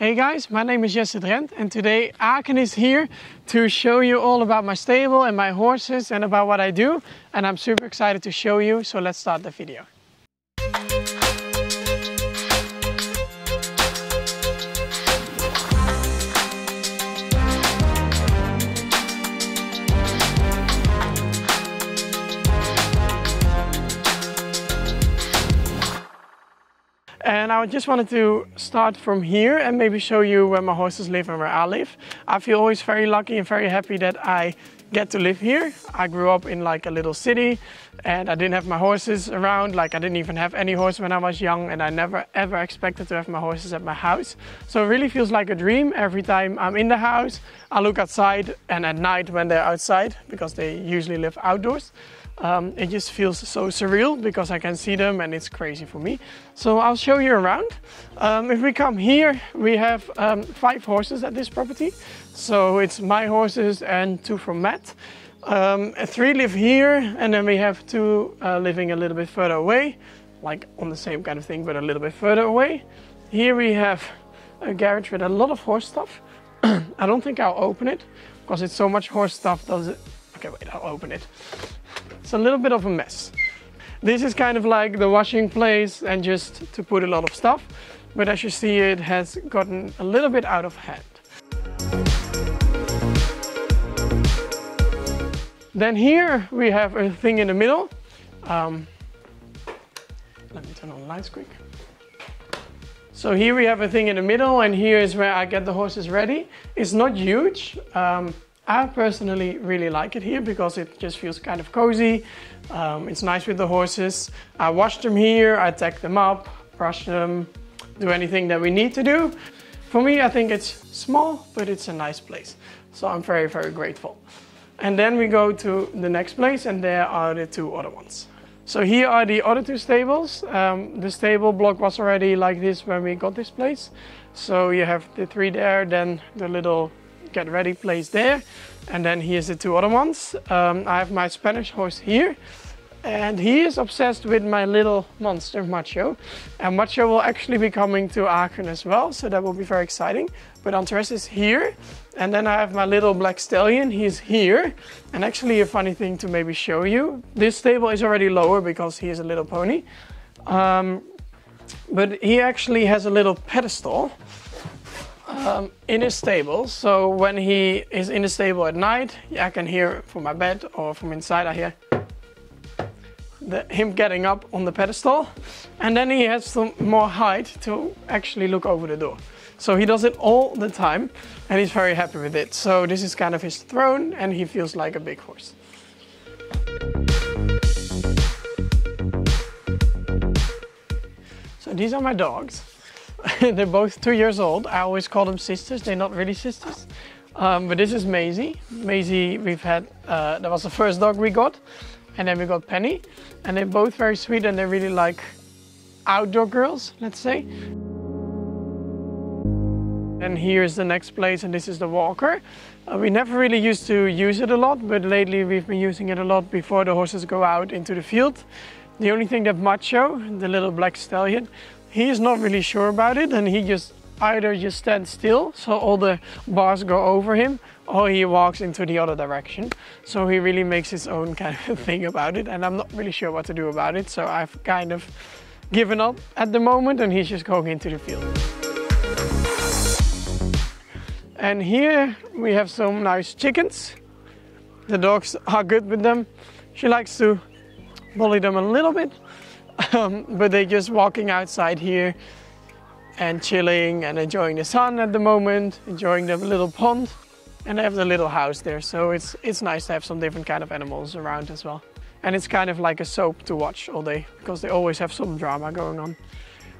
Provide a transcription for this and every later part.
Hey guys, my name is Jesse Drent and today Aachen is here to show you all about my stable and my horses and about what I do, and I'm super excited to show you, so let's start the video. And I just wanted to start from here and maybe show you where my horses live and where I live. I feel always very lucky and very happy that I get to live here. I grew up in like a little city and I didn't have my horses around. Like I didn't even have any horse when I was young, and I never ever expected to have my horses at my house. So it really feels like a dream every time I'm in the house. I look outside, and at night when they're outside, because they usually live outdoors, it just feels so surreal because I can see them and it's crazy for me. So I'll show you around. If we come here, we have 5 horses at this property. So it's my horses and 2 from Matt. 3 live here, and then we have 2 living a little bit further away, like on the same kind of thing but a little bit further away. Here we have a garage with a lot of horse stuff. I don't think I'll open it because it's so much horse stuff. Okay, wait, I'll open it. It's a little bit of a mess. This is kind of like the washing place and just to put a lot of stuff, but as you see, it has gotten a little bit out of hand. Then here we have a thing in the middle. Let me turn on the lights quick. So here we have a thing in the middle, and here is where I get the horses ready. It's not huge. I personally really like it here because it just feels kind of cozy. It's nice with the horses. I wash them here, I tack them up, brush them, do anything that we need to do. For me, I think it's small, but it's a nice place. So I'm very, very grateful. And then we go to the next place, and there are the 2 other ones. So here are the other 2 stables. The stable block was already like this when we got this place. So you have the 3 there, then the little get ready place there, and then here's the 2 other ones. I have my Spanish horse here, and he is obsessed with my little monster Macho, and Macho will actually be coming to Aachen as well, so that will be very exciting. But Antares is here, and then I have my little black stallion. He's here, and actually a funny thing to maybe show you, this stable is already lower because he is a little pony, but he actually has a little pedestal in his stable. So when he is in the stable at night, I can hear from my bed or from inside, I hear him getting up on the pedestal, and then he has some more height to actually look over the door. So he does it all the time and he's very happy with it. So this is kind of his throne and he feels like a big horse. So these are my dogs. They're both 2 years old. I always call them sisters. They're not really sisters. But this is Maisie. Maisie, we've had, that was the first dog we got. And then we got Penny. And they're both very sweet and they're really like outdoor girls, let's say. And here's the next place, and this is the walker. We never really used to use it a lot, but lately we've been using it a lot before the horses go out into the field. The only thing that Macho, the little black stallion, he is not really sure about it, and he just either just stands still, so all the bars go over him, or he walks into the other direction. So he really makes his own kind of thing about it, and I'm not really sure what to do about it, so I've kind of given up at the moment, and he's just going into the field. And here we have some nice chickens. The dogs are good with them. She likes to bully them a little bit, but they're just walking outside here and chilling and enjoying the sun at the moment, enjoying the little pond, and they have the little house there. So it's nice to have some different kind of animals around as well. And it's kind of like a soap to watch all day because they always have some drama going on.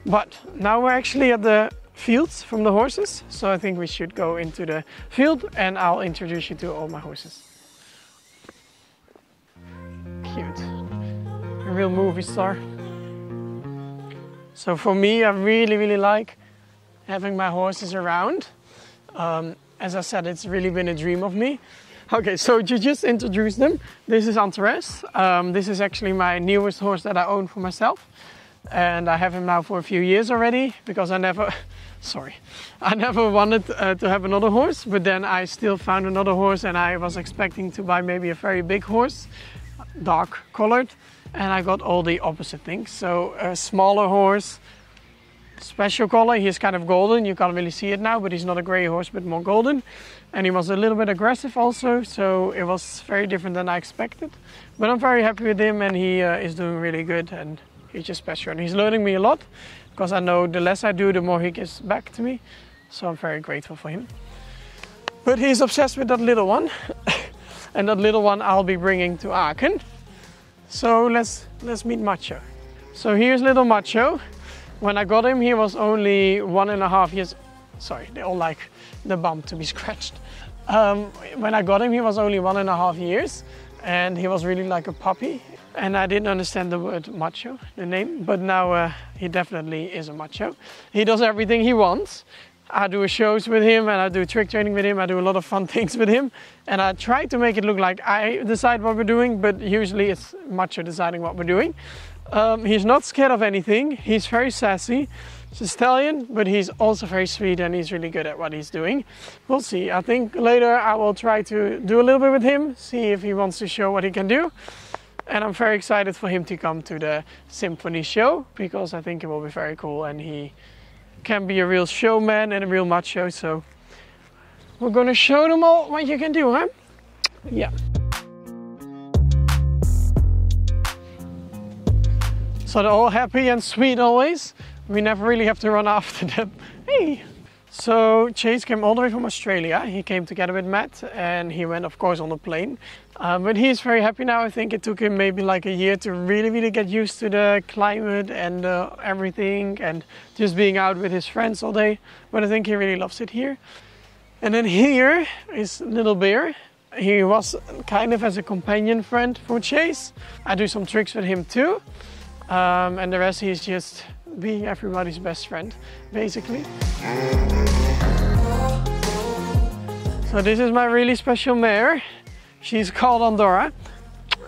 But now we're actually at the fields from the horses, so I think we should go into the field and I'll introduce you to all my horses. Cute. A real movie star. So for me, I really like having my horses around. As I said, it's really been a dream of me. Okay, so to just introduce them, this is Antares. This is actually my newest horse that I own for myself. And I have him now for a few years already because I never sorry, I never wanted to have another horse, but then I still found another horse, and I was expecting to buy maybe a very big horse, dark colored, and I got all the opposite things. So a smaller horse, special color, he's kind of golden, you can't really see it now, but he's not a gray horse but more golden, and he was a little bit aggressive also, so it was very different than I expected. But I'm very happy with him, and he is doing really good, and he's just special, and he's learning me a lot, because I know the less I do, the more he gives back to me, so I'm very grateful for him. But he's obsessed with that little one, and that little one I'll be bringing to Aachen. So let's meet Macho. So here's little Macho. When I got him, he was only 1.5 years. Sorry, they all like the bum to be scratched. When I got him, he was only 1.5 years, and he was really like a puppy. And I didn't understand the word macho, the name, but now he definitely is a macho. He does everything he wants. I do shows with him, and I do trick training with him. I do a lot of fun things with him, and I try to make it look like I decide what we're doing, but usually it's Macho deciding what we're doing. He's not scared of anything. He's very sassy. He's a stallion, but he's also very sweet, and he's really good at what he's doing. We'll see. I think later I will try to do a little bit with him, see if he wants to show what he can do. And I'm very excited for him to come to the Symphony show, because I think it will be very cool, and he can be a real showman and a real macho. So we're gonna show them all what you can do, huh? Yeah. So they're all happy and sweet always. We never really have to run after them. Hey! So Chase came all the way from Australia. He came together with Matt, and he went of course on the plane. But he's very happy now. I think it took him maybe like a year to really get used to the climate and everything, and just being out with his friends all day. But I think he really loves it here. And then here is Little Bear. He was kind of as a companion friend for Chase. I do some tricks with him too. And the rest, he's just being everybody's best friend, basically. So this is my really special mare. She's called Andorra,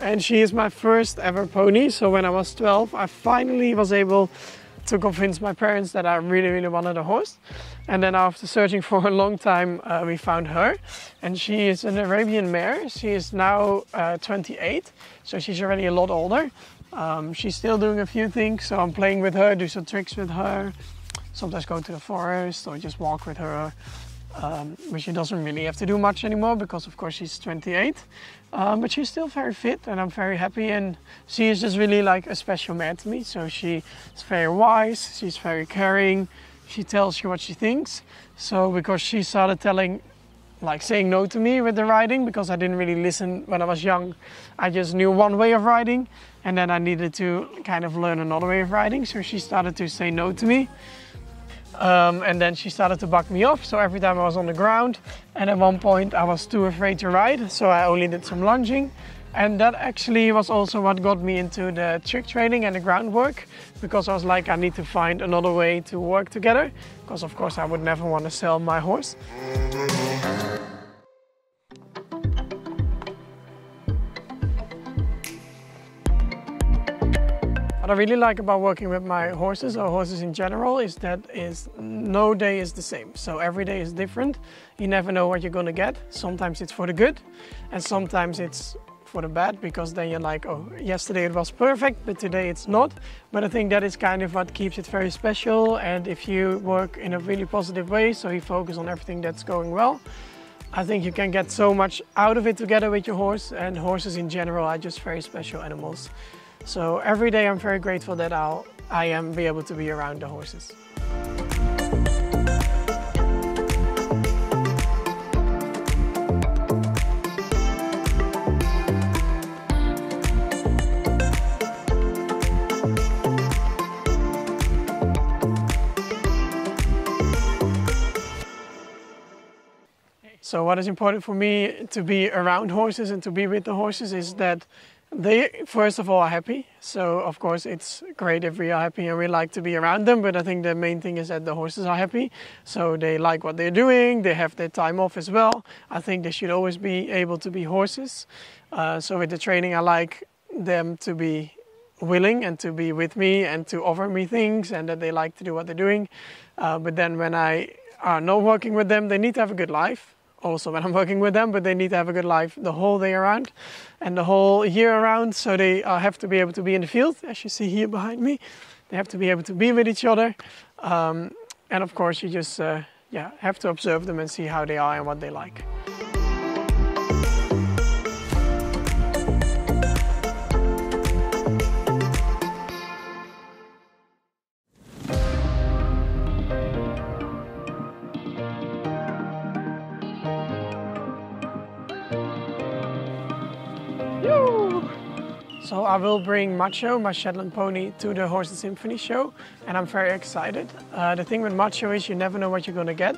and she is my first ever pony. So when I was 12, I finally was able to convince my parents that I really wanted a horse. And then after searching for a long time, we found her. And she is an Arabian mare. She is now 28, so she's already a lot older. She's still doing a few things, so I'm playing with her, do some tricks with her, sometimes go to the forest or just walk with her. But she doesn't really have to do much anymore, because of course she's 28. But she's still very fit, and I'm very happy, and she is just really like a special mare to me. So she is very wise, she's very caring, she tells you what she thinks. So because she started saying no to me with the riding, because I didn't really listen when I was young. I just knew one way of riding, and then I needed to kind of learn another way of riding. So she started to say no to me. And then she started to buck me off, so every time I was on the ground, and at one point I was too afraid to ride, so I only did some lunging. And that actually was also what got me into the trick training and the groundwork, because I was like, I need to find another way to work together, because of course I would never want to sell my horse. What I really like about working with my horses, or horses in general, is that no day is the same. So every day is different. You never know what you're going to get. Sometimes it's for the good, and sometimes it's for the bad, because then you're like, oh, yesterday it was perfect, but today it's not. But I think that is kind of what keeps it very special. And if you work in a really positive way, so you focus on everything that's going well, I think you can get so much out of it together with your horse. And horses in general are just very special animals. So every day I'm very grateful that I am be able to be around the horses. So what is important for me to be around horses and to be with the horses is that they, first of all, are happy. So of course it's great if we are happy and we like to be around them, but I think the main thing is that the horses are happy. So they like what they're doing, they have their time off as well. I think they should always be able to be horses. So with the training, I like them to be willing and to be with me and to offer me things, and that they like to do what they're doing. But then when I are not working with them, they need to have a good life. Also when I'm working with them, but they need to have a good life the whole day around and the whole year around. So they have to be able to be in the field, as you see here behind me. They have to be able to be with each other. And of course you just have to observe them and see how they are and what they like. So I will bring Macho, my Shetland pony, to the Horse and Symphony show, and I'm very excited. The thing with Macho is you never know what you're going to get.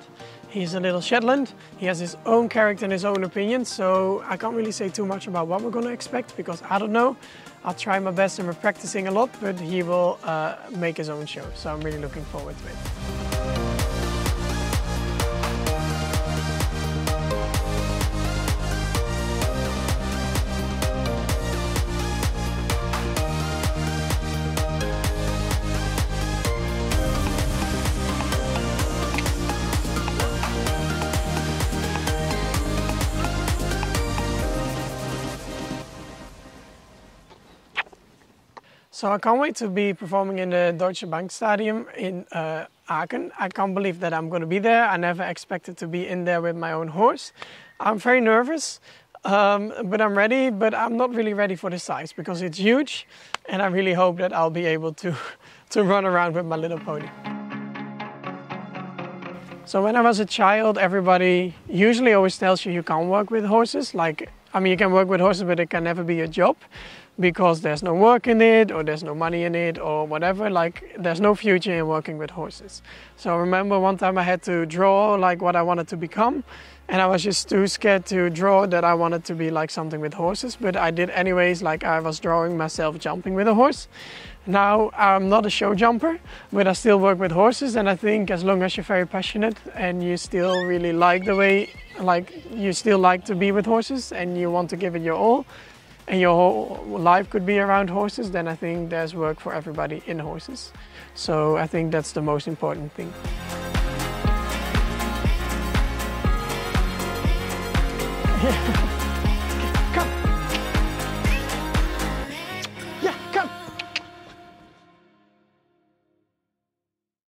He's a little Shetland, he has his own character and his own opinion, so I can't really say too much about what we're going to expect because I don't know. I'll try my best and we're practicing a lot, but he will make his own show, so I'm really looking forward to it. So I can't wait to be performing in the Deutsche Bank Stadium in Aachen. I can't believe that I'm going to be there. I never expected to be in there with my own horse. I'm very nervous, but I'm ready. But I'm not really ready for the size because it's huge. And I really hope that I'll be able to run around with my little pony. So when I was a child, everybody usually always tells you can't work with horses. Like, I mean, you can work with horses, but it can never be a job, because there's no work in it or there's no money in it or whatever. Like, there's no future in working with horses. So I remember one time I had to draw like what I wanted to become, and I was just too scared to draw that I wanted to be like something with horses, but I did anyways. Like, I was drawing myself jumping with a horse. Now I'm not a show jumper, but I still work with horses, and I think as long as you're very passionate and you still really like the way, like you still like to be with horses and you want to give it your all, and your whole life could be around horses, then I think there's work for everybody in horses. So I think that's the most important thing. Yeah.